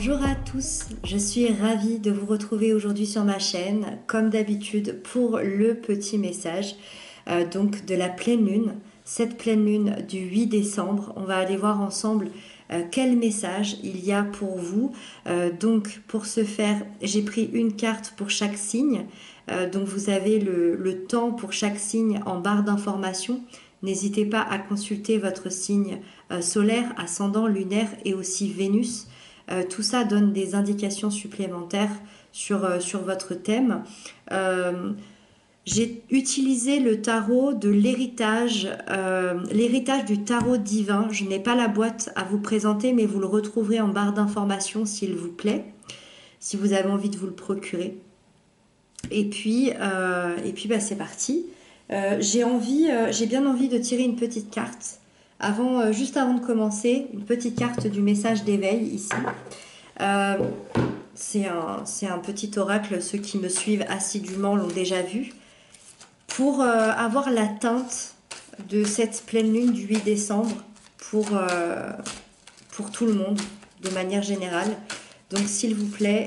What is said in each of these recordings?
Bonjour à tous, je suis ravie de vous retrouver aujourd'hui sur ma chaîne, comme d'habitude pour le petit message donc de la pleine lune, cette pleine lune du 8 décembre. On va aller voir ensemble quel message il y a pour vous. Donc pour ce faire, j'ai pris une carte pour chaque signe. Donc vous avez le temps pour chaque signe en barre d'information. N'hésitez pas à consulter votre signe solaire, ascendant, lunaire et aussi Vénus. Tout ça donne des indications supplémentaires sur votre thème. J'ai utilisé le tarot de l'héritage du tarot divin. Je n'ai pas la boîte à vous présenter, mais vous le retrouverez en barre d'informations s'il vous plaît, si vous avez envie de vous le procurer. Et puis c'est parti. J'ai bien envie de tirer une petite carte. Juste avant de commencer, une petite carte du message d'éveil ici. C'est un petit oracle, ceux qui me suivent assidûment l'ont déjà vu. Pour avoir la teinte de cette pleine lune du 8 décembre pour tout le monde, de manière générale. Donc s'il vous plaît,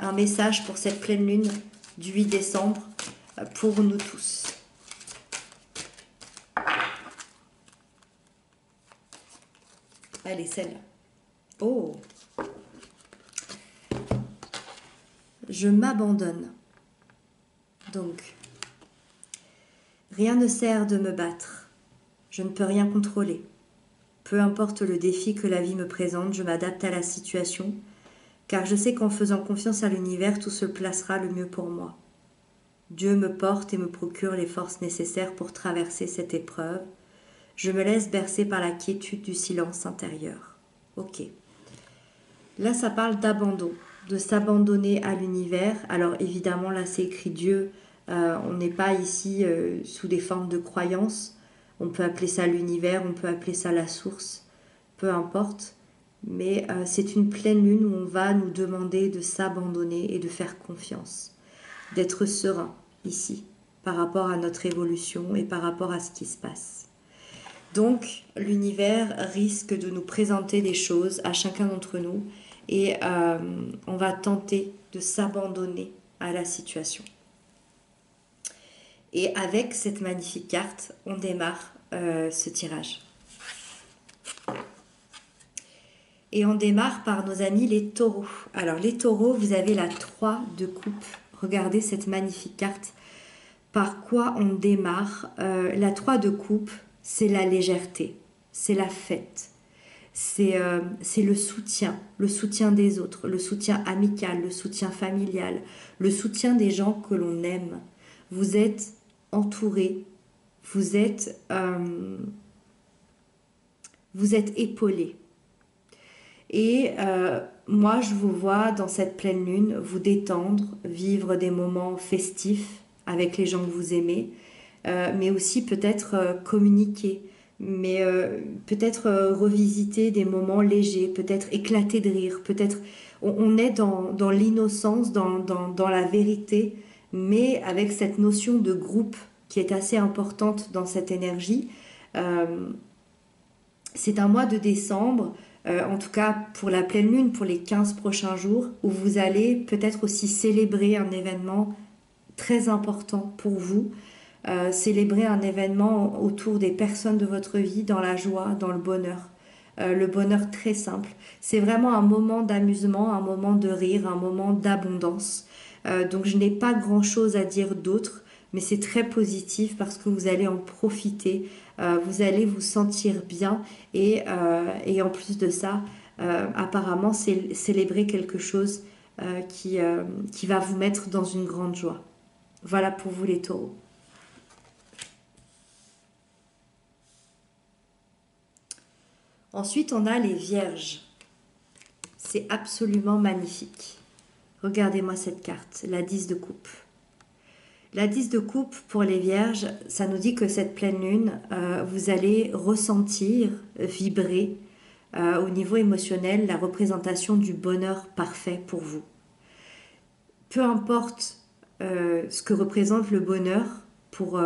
un message pour cette pleine lune du 8 décembre pour nous tous. Allez, celle-là. Oh! Je m'abandonne. Donc, rien ne sert de me battre. Je ne peux rien contrôler. Peu importe le défi que la vie me présente, je m'adapte à la situation, car je sais qu'en faisant confiance à l'univers, tout se placera le mieux pour moi. Dieu me porte et me procure les forces nécessaires pour traverser cette épreuve. Je me laisse bercer par la quiétude du silence intérieur. Ok. Là, ça parle d'abandon, de s'abandonner à l'univers. Alors évidemment, là, c'est écrit Dieu. On n'est pas ici sous des formes de croyances. On peut appeler ça l'univers, on peut appeler ça la source, peu importe. Mais c'est une pleine lune où on va nous demander de s'abandonner et de faire confiance, d'être serein ici, par rapport à notre évolution et par rapport à ce qui se passe. Donc, l'univers risque de nous présenter des choses à chacun d'entre nous et on va tenter de s'abandonner à la situation. Et avec cette magnifique carte, on démarre ce tirage. Et on démarre par nos amis les taureaux. Alors, les taureaux, vous avez la 3 de coupe. Regardez cette magnifique carte. Par quoi on démarre? La 3 de coupe, c'est la légèreté, c'est la fête, c'est le soutien des autres, le soutien amical, le soutien familial, le soutien des gens que l'on aime. Vous êtes entouré, vous êtes épaulé. Et moi, je vous vois dans cette pleine lune vous détendre, vivre des moments festifs avec les gens que vous aimez, mais aussi peut-être communiquer, mais peut-être revisiter des moments légers, peut-être éclater de rire, peut-être on est dans l'innocence, dans la vérité, mais avec cette notion de groupe qui est assez importante dans cette énergie. C'est un mois de décembre, en tout cas pour la pleine lune, pour les 15 prochains jours, où vous allez peut-être aussi célébrer un événement très important pour vous, célébrer un événement autour des personnes de votre vie, dans la joie, dans le bonheur très simple. C'est vraiment un moment d'amusement, un moment de rire, un moment d'abondance. Donc je n'ai pas grand-chose à dire d'autre, mais c'est très positif parce que vous allez en profiter, vous allez vous sentir bien et en plus de ça, apparemment célébrer quelque chose qui va vous mettre dans une grande joie. Voilà pour vous les taureaux. Ensuite, on a les vierges. C'est absolument magnifique. Regardez-moi cette carte, la 10 de coupe. La 10 de coupe pour les vierges, ça nous dit que cette pleine lune, vous allez ressentir, vibrer au niveau émotionnel la représentation du bonheur parfait pour vous. Peu importe ce que représente le bonheur pour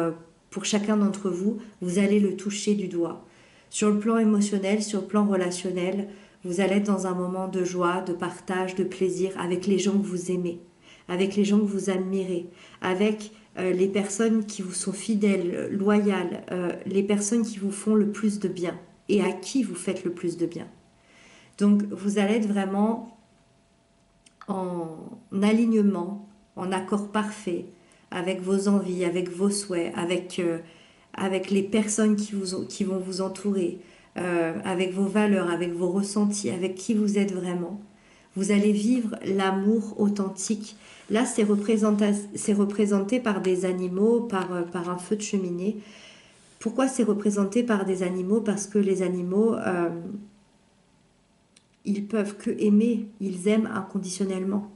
chacun d'entre vous, vous allez le toucher du doigt. Sur le plan émotionnel, sur le plan relationnel, Vous allez être dans un moment de joie, de partage, de plaisir avec les gens que vous aimez, avec les gens que vous admirez, avec les personnes qui vous sont fidèles, loyales, les personnes qui vous font le plus de bien et à qui vous faites le plus de bien. Donc vous allez être vraiment en alignement, en accord parfait avec vos envies, avec vos souhaits, avec les personnes qui vont vous entourer, avec vos valeurs, avec vos ressentis, avec qui vous êtes vraiment. Vous allez vivre l'amour authentique. Là, c'est représenté par des animaux, par un feu de cheminée. Pourquoi c'est représenté par des animaux? Parce que les animaux, ils peuvent que aimer, ils aiment inconditionnellement.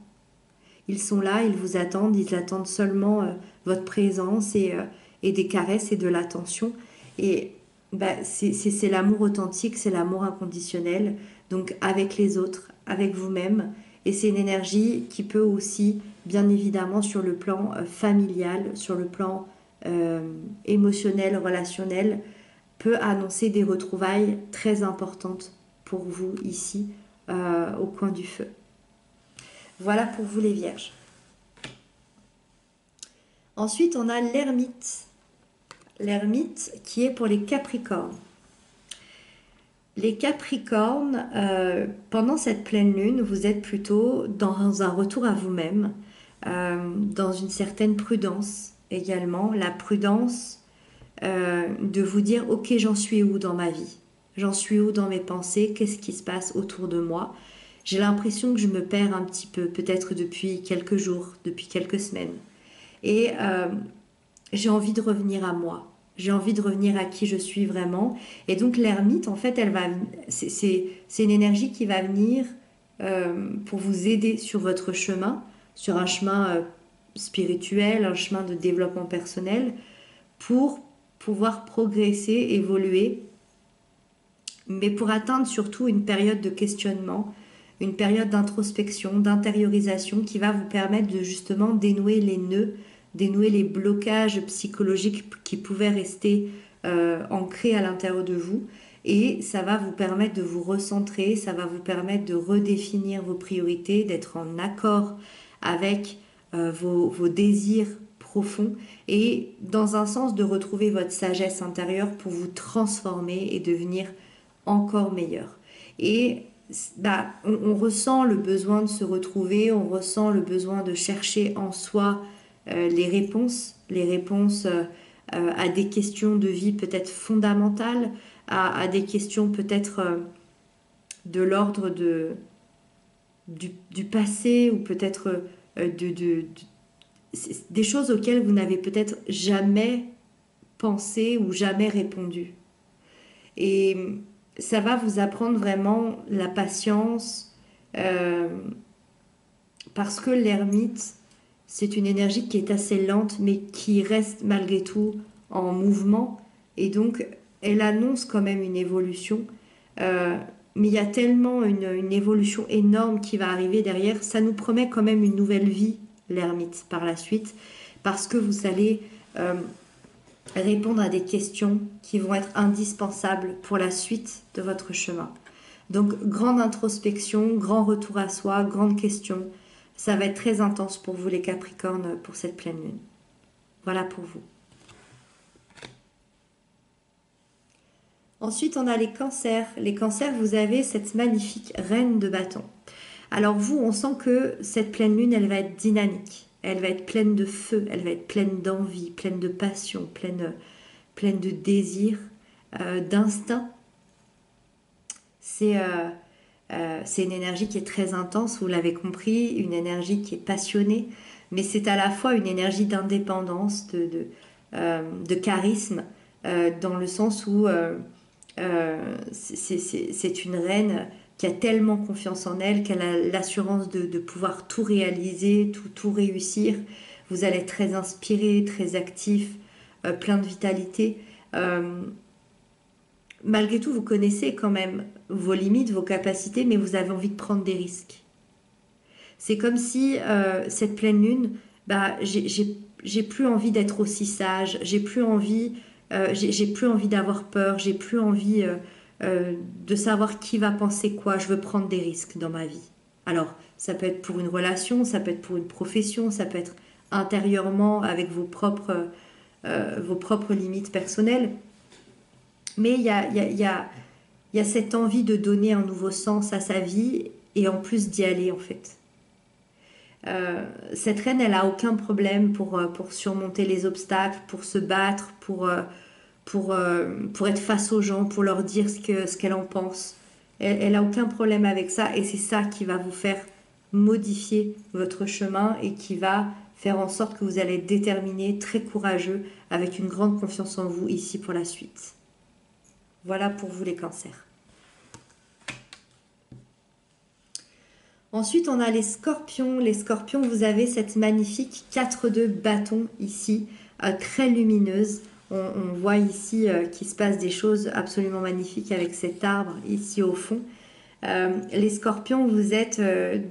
Ils sont là, ils vous attendent, ils attendent seulement votre présence et des caresses et de l'attention. Et c'est l'amour authentique, c'est l'amour inconditionnel, donc avec les autres, avec vous-même. Et c'est une énergie qui peut aussi, bien évidemment, sur le plan familial, sur le plan émotionnel, relationnel, peut annoncer des retrouvailles très importantes pour vous ici, au coin du feu. Voilà pour vous les vierges. Ensuite, on a l'ermite. L'ermite qui est pour les capricornes. Les capricornes, pendant cette pleine lune, vous êtes plutôt dans un retour à vous-même, dans une certaine prudence également. La prudence de vous dire, ok, j'en suis où dans ma vie? J'en suis où dans mes pensées? Qu'est-ce qui se passe autour de moi? J'ai l'impression que je me perds un petit peu, peut-être depuis quelques jours, depuis quelques semaines. Et j'ai envie de revenir à moi. J'ai envie de revenir à qui je suis vraiment. Et donc l'ermite, en fait, c'est une énergie qui va venir pour vous aider sur votre chemin, sur un chemin spirituel, un chemin de développement personnel, pour pouvoir progresser, évoluer, mais pour atteindre surtout une période de questionnement, une période d'introspection, d'intériorisation qui va vous permettre de justement dénouer les nœuds, dénouer les blocages psychologiques qui pouvaient rester ancrés à l'intérieur de vous. Et ça va vous permettre de vous recentrer, ça va vous permettre de redéfinir vos priorités, d'être en accord avec vos désirs profonds et dans un sens de retrouver votre sagesse intérieure pour vous transformer et devenir encore meilleur. Et on ressent le besoin de se retrouver, on ressent le besoin de chercher en soi les réponses à des questions de vie peut-être fondamentales, à des questions peut-être de l'ordre du passé ou peut-être des choses auxquelles vous n'avez peut-être jamais pensé ou jamais répondu. Et ça va vous apprendre vraiment la patience parce que l'ermite, c'est une énergie qui est assez lente mais qui reste malgré tout en mouvement et donc elle annonce quand même une évolution. Mais il y a tellement une évolution énorme qui va arriver derrière. Ça nous promet quand même une nouvelle vie, l'ermite, par la suite, parce que vous allez répondre à des questions qui vont être indispensables pour la suite de votre chemin. Donc, grande introspection, grand retour à soi, grande question. Ça va être très intense pour vous, les Capricornes, pour cette pleine lune. Voilà pour vous. Ensuite, on a les cancers. Les cancers, vous avez cette magnifique reine de bâton. Alors vous, on sent que cette pleine lune, elle va être dynamique. Elle va être pleine de feu, elle va être pleine d'envie, pleine de passion, pleine de désir, d'instinct. C'est une énergie qui est très intense, vous l'avez compris, une énergie qui est passionnée, mais c'est à la fois une énergie d'indépendance, de charisme, dans le sens où c'est une reine qui a tellement confiance en elle, qu'elle a l'assurance de pouvoir tout réaliser, tout réussir. Vous allez être très inspiré, très actif, plein de vitalité. Malgré tout, vous connaissez quand même vos limites, vos capacités, mais vous avez envie de prendre des risques. C'est comme si cette pleine lune, j'ai plus envie d'être aussi sage, j'ai plus envie d'avoir peur, j'ai plus envie de savoir qui va penser quoi. Je veux prendre des risques dans ma vie. Alors, ça peut être pour une relation, ça peut être pour une profession, ça peut être intérieurement avec vos propres limites personnelles. Mais il y a cette envie de donner un nouveau sens à sa vie et en plus d'y aller en fait. Cette reine, elle a aucun problème pour surmonter les obstacles, pour se battre, pour être face aux gens, pour leur dire ce qu'elle en pense. Elle a aucun problème avec ça et c'est ça qui va vous faire modifier votre chemin et qui va faire en sorte que vous allez être déterminé, très courageux, avec une grande confiance en vous ici pour la suite. Voilà pour vous les cancers. Ensuite, on a les scorpions. Les scorpions, vous avez cette magnifique 4 de bâton ici, très lumineuse. On voit ici qu'il se passe des choses absolument magnifiques avec cet arbre ici au fond. Les scorpions, vous êtes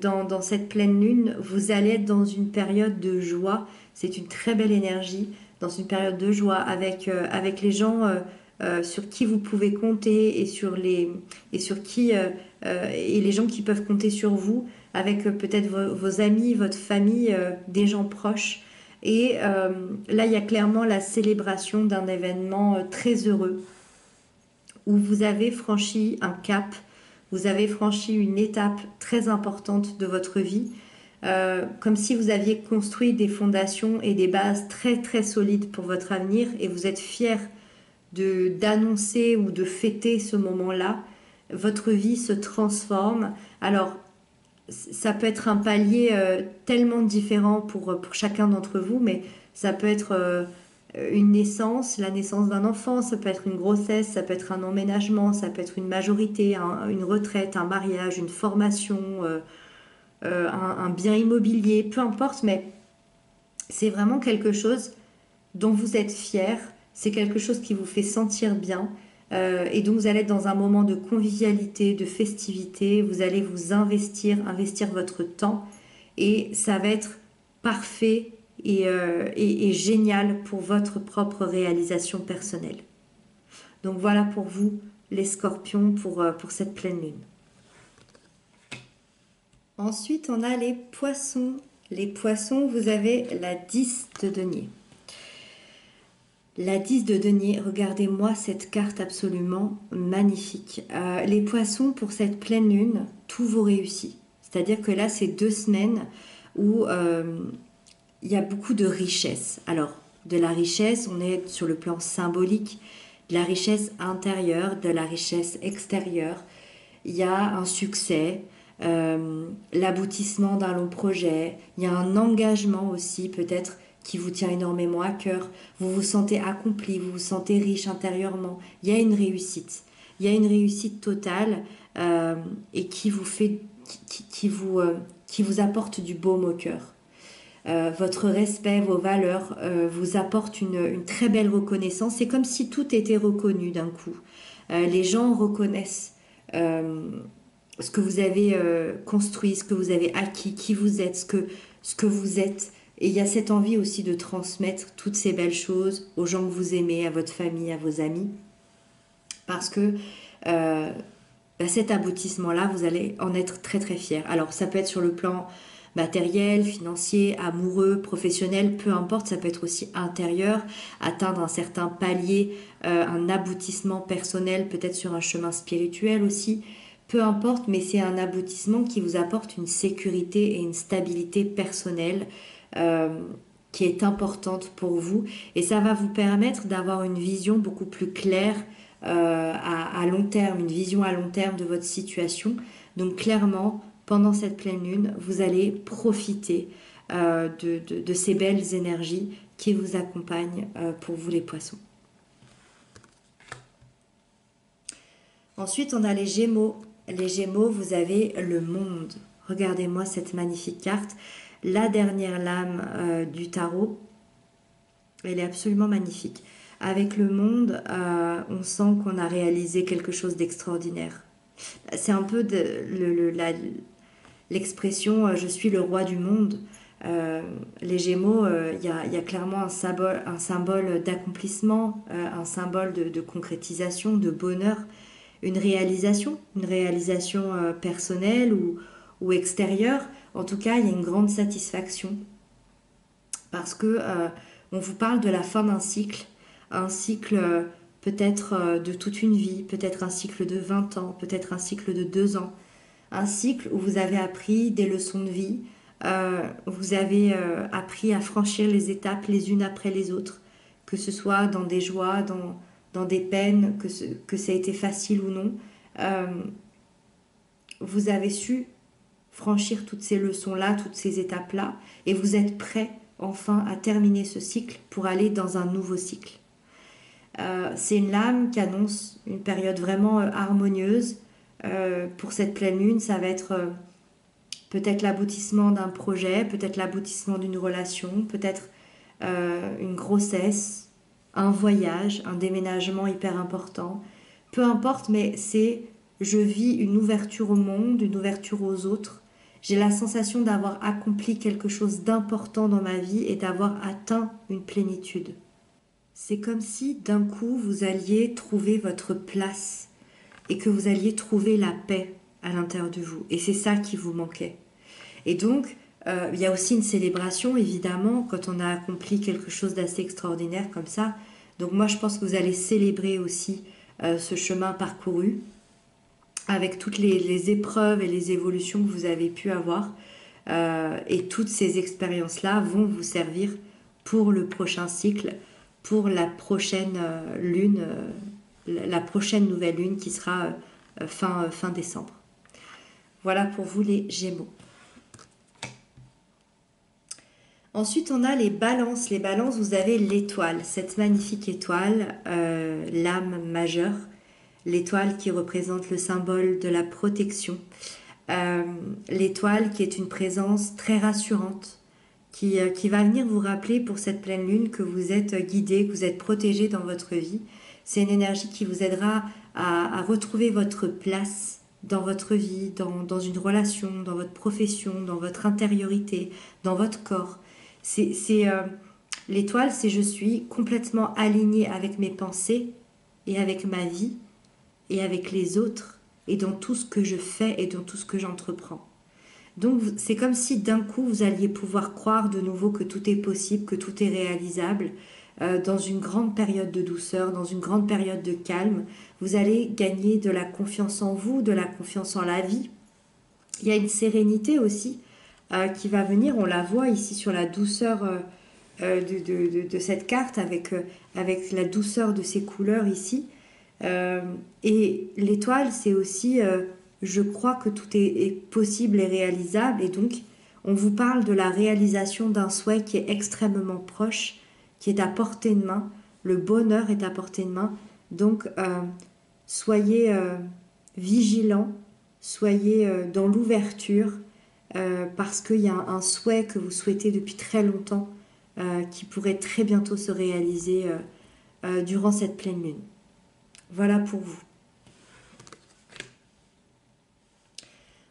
dans cette pleine lune, vous allez être dans une période de joie. C'est une très belle énergie, dans une période de joie avec les gens sur qui vous pouvez compter et les gens qui peuvent compter sur vous, avec peut-être vos amis, votre famille, des gens proches. Et là, il y a clairement la célébration d'un événement très heureux où vous avez franchi un cap, vous avez franchi une étape très importante de votre vie, comme si vous aviez construit des fondations et des bases très très solides pour votre avenir et vous êtes fier d'annoncer ou de fêter ce moment-là. Votre vie se transforme. Alors, ça peut être un palier tellement différent pour chacun d'entre vous, mais ça peut être une naissance, la naissance d'un enfant, ça peut être une grossesse, ça peut être un emménagement, ça peut être une majorité, une retraite, un mariage, une formation, un bien immobilier, peu importe, mais c'est vraiment quelque chose dont vous êtes fier, c'est quelque chose qui vous fait sentir bien, et donc vous allez être dans un moment de convivialité, de festivité, vous allez vous investir votre temps, et ça va être parfait et génial pour votre propre réalisation personnelle. Donc voilà pour vous, les scorpions, pour cette pleine lune. Ensuite, on a les poissons. Les poissons, vous avez la 10 de denier. La 10 de denier, regardez-moi cette carte absolument magnifique. Les poissons, pour cette pleine lune, tout vous réussit. C'est-à-dire que là, c'est 2 semaines où il y a beaucoup de richesse. Alors, de la richesse, on est sur le plan symbolique, de la richesse intérieure, de la richesse extérieure. Il y a un succès, l'aboutissement d'un long projet, il y a un engagement aussi peut-être qui vous tient énormément à cœur, vous vous sentez accompli, vous vous sentez riche intérieurement, il y a une réussite. Il y a une réussite totale et qui vous apporte du baume au cœur. Votre respect, vos valeurs vous apportent une très belle reconnaissance. C'est comme si tout était reconnu d'un coup. Les gens reconnaissent ce que vous avez construit, ce que vous avez acquis, qui vous êtes, ce que vous êtes. Et il y a cette envie aussi de transmettre toutes ces belles choses aux gens que vous aimez, à votre famille, à vos amis. Parce que cet aboutissement-là, vous allez en être très très fiers. Alors ça peut être sur le plan matériel, financier, amoureux, professionnel, peu importe, ça peut être aussi intérieur, atteindre un certain palier, un aboutissement personnel, peut-être sur un chemin spirituel aussi, peu importe, mais c'est un aboutissement qui vous apporte une sécurité et une stabilité personnelle qui est importante pour vous, et ça va vous permettre d'avoir une vision beaucoup plus claire à long terme, une vision à long terme de votre situation. Donc clairement, pendant cette pleine lune, vous allez profiter de ces belles énergies qui vous accompagnent pour vous les poissons. Ensuite, on a les Gémeaux. Les Gémeaux, vous avez le monde. Regardez-moi cette magnifique carte. La dernière lame du tarot, elle est absolument magnifique. Avec le monde, on sent qu'on a réalisé quelque chose d'extraordinaire. C'est un peu l'expression « je suis le roi du monde ». Les Gémeaux, il y a clairement un symbole d'accomplissement, un symbole de concrétisation, de bonheur. une réalisation personnelle ou extérieure. En tout cas, il y a une grande satisfaction parce que on vous parle de la fin d'un cycle, un cycle peut-être de toute une vie, peut-être un cycle de 20 ans, peut-être un cycle de 2 ans, un cycle où vous avez appris des leçons de vie, vous avez appris à franchir les étapes les unes après les autres, que ce soit dans des joies, dans des peines, que ça a été facile ou non. Euh, vous avez su franchir toutes ces leçons-là, toutes ces étapes-là, et vous êtes prêt enfin à terminer ce cycle pour aller dans un nouveau cycle. C'est une lame qui annonce une période vraiment harmonieuse. Pour cette pleine lune, ça va être peut-être l'aboutissement d'un projet, peut-être l'aboutissement d'une relation, peut-être une grossesse, un voyage, un déménagement hyper important. Peu importe, mais c'est je vis une ouverture au monde, une ouverture aux autres. J'ai la sensation d'avoir accompli quelque chose d'important dans ma vie et d'avoir atteint une plénitude. C'est comme si d'un coup vous alliez trouver votre place et que vous alliez trouver la paix à l'intérieur de vous. Et c'est ça qui vous manquait. Et donc, il y a aussi une célébration, évidemment, quand on a accompli quelque chose d'assez extraordinaire comme ça. Donc moi, je pense que vous allez célébrer aussi ce chemin parcouru avec toutes les épreuves et les évolutions que vous avez pu avoir. Et toutes ces expériences-là vont vous servir pour le prochain cycle, pour la prochaine lune, la prochaine nouvelle lune qui sera fin décembre. Voilà pour vous les Gémeaux. Ensuite, on a les balances. Les balances, vous avez l'étoile, cette magnifique étoile, l'âme majeure, l'étoile qui représente le symbole de la protection. L'étoile qui est une présence très rassurante, qui va venir vous rappeler pour cette pleine lune que vous êtes guidé, que vous êtes protégé dans votre vie. C'est une énergie qui vous aidera à retrouver votre place dans votre vie, dans une relation, dans votre profession, dans votre intériorité, dans votre corps. L'étoile, c'est je suis complètement alignée avec mes pensées et avec ma vie et avec les autres et dans tout ce que je fais et dans tout ce que j'entreprends. Donc c'est comme si d'un coup vous alliez pouvoir croire de nouveau que tout est possible, que tout est réalisable, dans une grande période de douceur, dans une grande période de calme. Vous allez gagner de la confiance en vous, de la confiance en la vie. Il y a une sérénité aussi qui va venir, on la voit ici sur la douceur de cette carte avec la douceur de ces couleurs ici. Et l'étoile, c'est aussi je crois que tout est possible et réalisable, et donc on vous parle de la réalisation d'un souhait qui est extrêmement proche, qui est à portée de main. Le bonheur est à portée de main. Donc soyez vigilants, soyez dans l'ouverture, parce qu'il y a un souhait que vous souhaitez depuis très longtemps qui pourrait très bientôt se réaliser durant cette pleine lune. Voilà pour vous.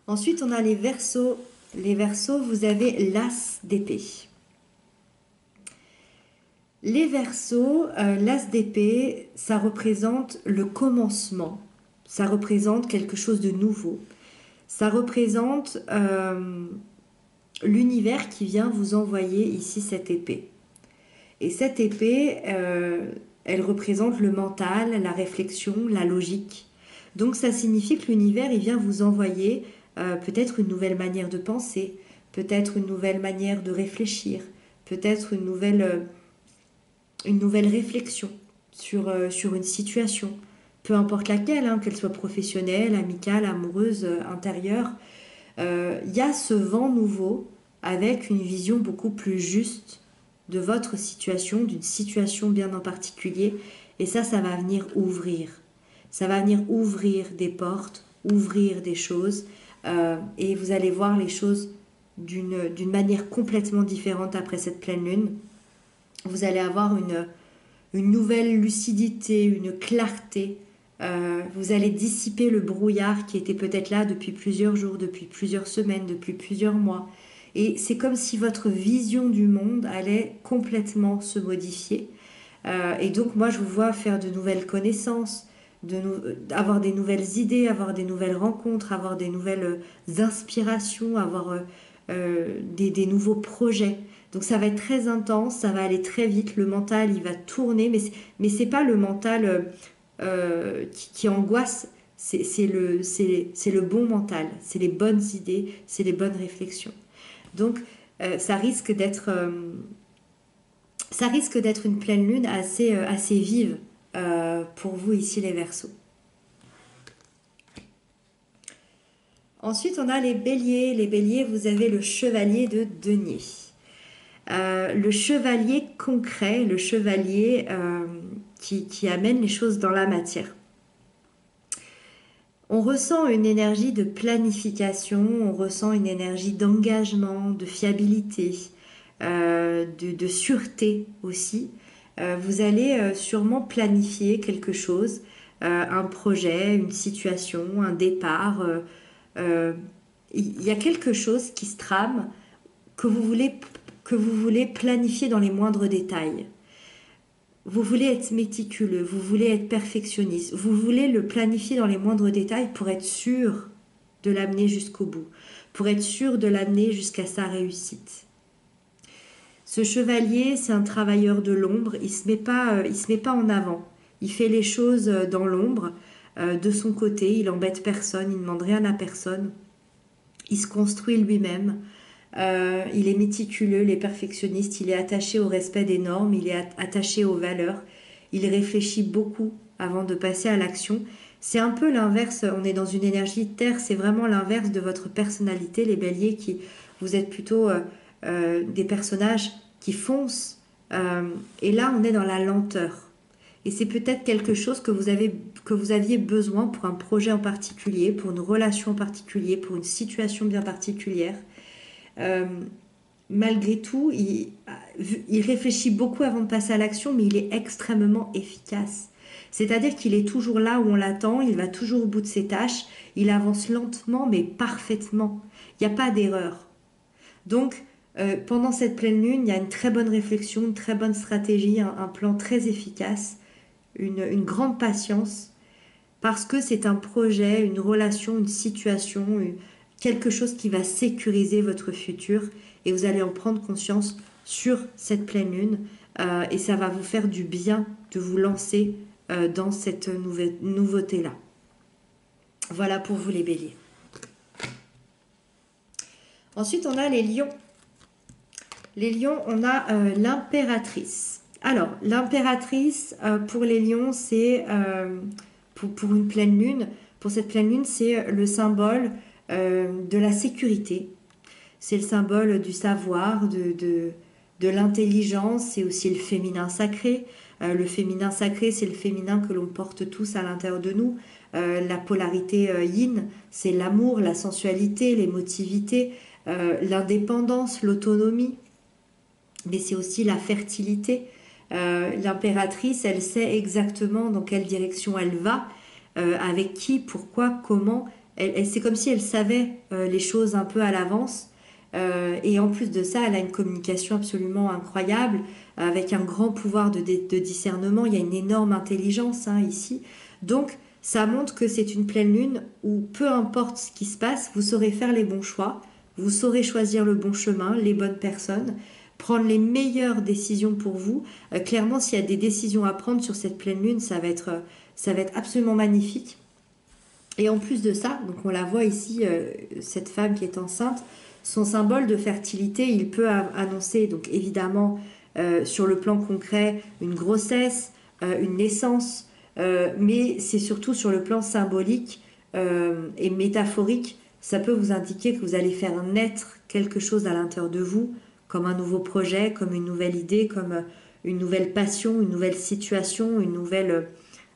Ensuite, on a les Verseaux. Les Verseaux, vous avez l'As d'épée. Les Verseaux, l'As d'épée, ça représente le commencement. Ça représente quelque chose de nouveau. Ça représente l'univers qui vient vous envoyer ici cette épée. Et cette épée, elle représente le mental, la réflexion, la logique. Donc ça signifie que l'univers, il vient vous envoyer peut-être une nouvelle manière de penser, peut-être une nouvelle manière de réfléchir, peut-être une nouvelle réflexion sur une situation, peu importe laquelle, hein, qu'elle soit professionnelle, amicale, amoureuse, intérieure. Y a ce vent nouveau avec une vision beaucoup plus juste de votre situation, d'une situation bien en particulier, et ça va venir ouvrir. Ça va venir ouvrir des portes, ouvrir des choses, et vous allez voir les choses d'une manière complètement différente après cette pleine lune. Vous allez avoir une nouvelle lucidité, une clarté. Vous allez dissiper le brouillard qui était peut-être là depuis plusieurs jours, depuis plusieurs semaines, depuis plusieurs mois. Et c'est comme si votre vision du monde allait complètement se modifier. Et donc moi je vous vois faire de nouvelles connaissances, avoir des nouvelles idées, avoir des nouvelles rencontres, avoir des nouvelles inspirations, avoir des nouveaux projets. Donc ça va être très intense, ça va aller très vite, le mental il va tourner, mais c'est pas le mental qui angoisse, c'est le bon mental, c'est les bonnes idées, c'est les bonnes réflexions. Donc ça risque d'être une pleine lune assez vive pour vous ici les Verseaux. Ensuite, on a les Béliers. Les Béliers, vous avez le chevalier de denier. Le chevalier concret, le chevalier qui amène les choses dans la matière. On ressent une énergie de planification, on ressent une énergie d'engagement, de fiabilité, de sûreté aussi. Vous allez sûrement planifier quelque chose, un projet, une situation, un départ. Il y a quelque chose qui se trame que vous voulez planifier dans les moindres détails. Vous voulez être méticuleux, vous voulez être perfectionniste, vous voulez le planifier dans les moindres détails pour être sûr de l'amener jusqu'au bout, pour être sûr de l'amener jusqu'à sa réussite. Ce chevalier, c'est un travailleur de l'ombre, il se met pas en avant, il fait les choses dans l'ombre, de son côté, il embête personne, il ne demande rien à personne, il se construit lui-même. Il est méticuleux, il est perfectionniste, il est attaché au respect des normes, il est attaché aux valeurs, il réfléchit beaucoup avant de passer à l'action. C'est un peu l'inverse, on est dans une énergie de terre, c'est vraiment l'inverse de votre personnalité, les béliers, qui vous êtes plutôt des personnages qui foncent, et là on est dans la lenteur. Et c'est peut-être quelque chose que vous aviez besoin pour un projet en particulier, pour une relation en particulier, pour une situation bien particulière. Malgré tout, il réfléchit beaucoup avant de passer à l'action, mais il est extrêmement efficace. C'est-à-dire qu'il est toujours là où on l'attend, il va toujours au bout de ses tâches, il avance lentement mais parfaitement. Il n'y a pas d'erreur. Donc, pendant cette pleine lune, il y a une très bonne réflexion, une très bonne stratégie, un plan très efficace, une grande patience, parce que c'est un projet, une relation, une situation, quelque chose qui va sécuriser votre futur, et vous allez en prendre conscience sur cette pleine lune, et ça va vous faire du bien de vous lancer dans cette nouveauté-là. Voilà pour vous les béliers. Ensuite, on a les lions. Les lions, on a l'impératrice. Alors, l'impératrice, pour les lions, c'est pour une pleine lune. Pour cette pleine lune, c'est le symbole de la sécurité. C'est le symbole du savoir, de l'intelligence. C'est aussi le féminin sacré. Le féminin sacré, c'est le féminin que l'on porte tous à l'intérieur de nous. La polarité yin, c'est l'amour, la sensualité, l'émotivité, l'indépendance, l'autonomie. Mais c'est aussi la fertilité. L'impératrice, elle sait exactement dans quelle direction elle va, avec qui, pourquoi, comment. C'est comme si elle savait les choses un peu à l'avance. Et en plus de ça, elle a une communication absolument incroyable, avec un grand pouvoir de discernement. Il y a une énorme intelligence ici. Donc, ça montre que c'est une pleine lune où peu importe ce qui se passe, vous saurez faire les bons choix, vous saurez choisir le bon chemin, les bonnes personnes, prendre les meilleures décisions pour vous. Clairement, s'il y a des décisions à prendre sur cette pleine lune, ça va être absolument magnifique. Et en plus de ça, donc on la voit ici, cette femme qui est enceinte, son symbole de fertilité, il peut annoncer, donc évidemment, sur le plan concret, une grossesse, une naissance, mais c'est surtout sur le plan symbolique et métaphorique, ça peut vous indiquer que vous allez faire naître quelque chose à l'intérieur de vous, comme un nouveau projet, comme une nouvelle idée, comme une nouvelle passion, une nouvelle situation, une nouvelle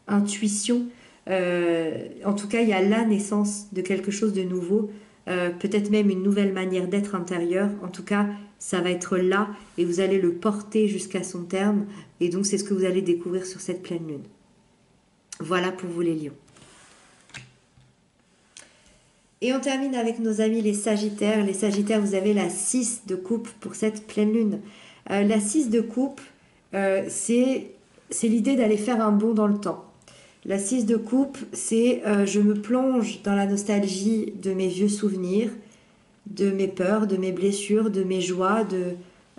intuition. En tout cas, il y a la naissance de quelque chose de nouveau, peut-être même une nouvelle manière d'être intérieure. En tout cas, ça va être là et vous allez le porter jusqu'à son terme. Et donc, c'est ce que vous allez découvrir sur cette pleine lune. Voilà pour vous les lions. Et on termine avec nos amis les Sagittaires. Les Sagittaires, vous avez la 6 de coupe pour cette pleine lune. La 6 de coupe, c'est l'idée d'aller faire un bond dans le temps. La 6 de coupe, c'est je me plonge dans la nostalgie de mes vieux souvenirs, de mes peurs, de mes blessures, de mes joies,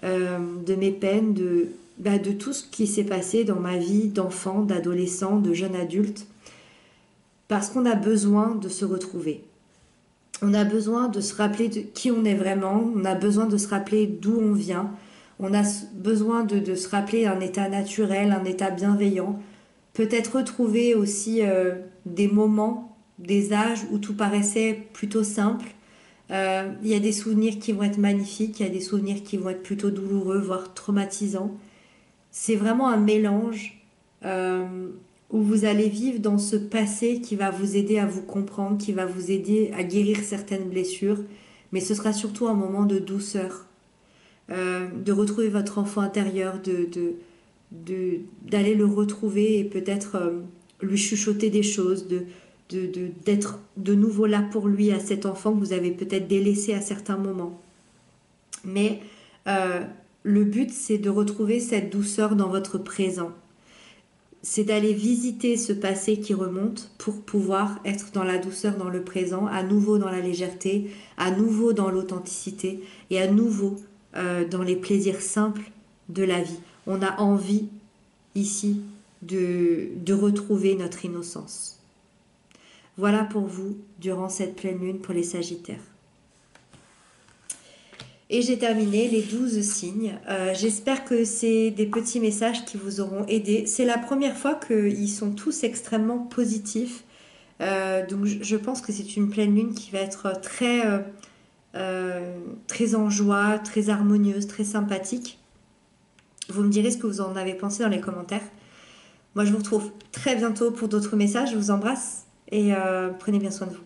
de mes peines, de tout ce qui s'est passé dans ma vie d'enfant, d'adolescent, de jeune adulte. Parce qu'on a besoin de se retrouver. On a besoin de se rappeler de qui on est vraiment, on a besoin de se rappeler d'où on vient, on a besoin de se rappeler un état naturel, un état bienveillant, peut-être retrouver aussi des moments, des âges où tout paraissait plutôt simple. Il y a des souvenirs qui vont être magnifiques, il y a des souvenirs qui vont être plutôt douloureux, voire traumatisants. C'est vraiment un mélange où vous allez vivre dans ce passé qui va vous aider à vous comprendre, qui va vous aider à guérir certaines blessures, mais ce sera surtout un moment de douceur, de retrouver votre enfant intérieur, d'aller le retrouver et peut-être lui chuchoter des choses, d'être de nouveau là pour lui, à cet enfant que vous avez peut-être délaissé à certains moments. Mais le but, c'est de retrouver cette douceur dans votre présent. C'est d'aller visiter ce passé qui remonte pour pouvoir être dans la douceur dans le présent, à nouveau dans la légèreté, à nouveau dans l'authenticité et à nouveau dans les plaisirs simples de la vie. On a envie ici de retrouver notre innocence. Voilà pour vous durant cette pleine lune pour les Sagittaires. Et j'ai terminé les 12 signes. J'espère que c'est des petits messages qui vous auront aidé. C'est la première fois qu'ils sont tous extrêmement positifs. Donc je pense que c'est une pleine lune qui va être très en joie, très harmonieuse, très sympathique. Vous me direz ce que vous en avez pensé dans les commentaires. Moi je vous retrouve très bientôt pour d'autres messages. Je vous embrasse et prenez bien soin de vous.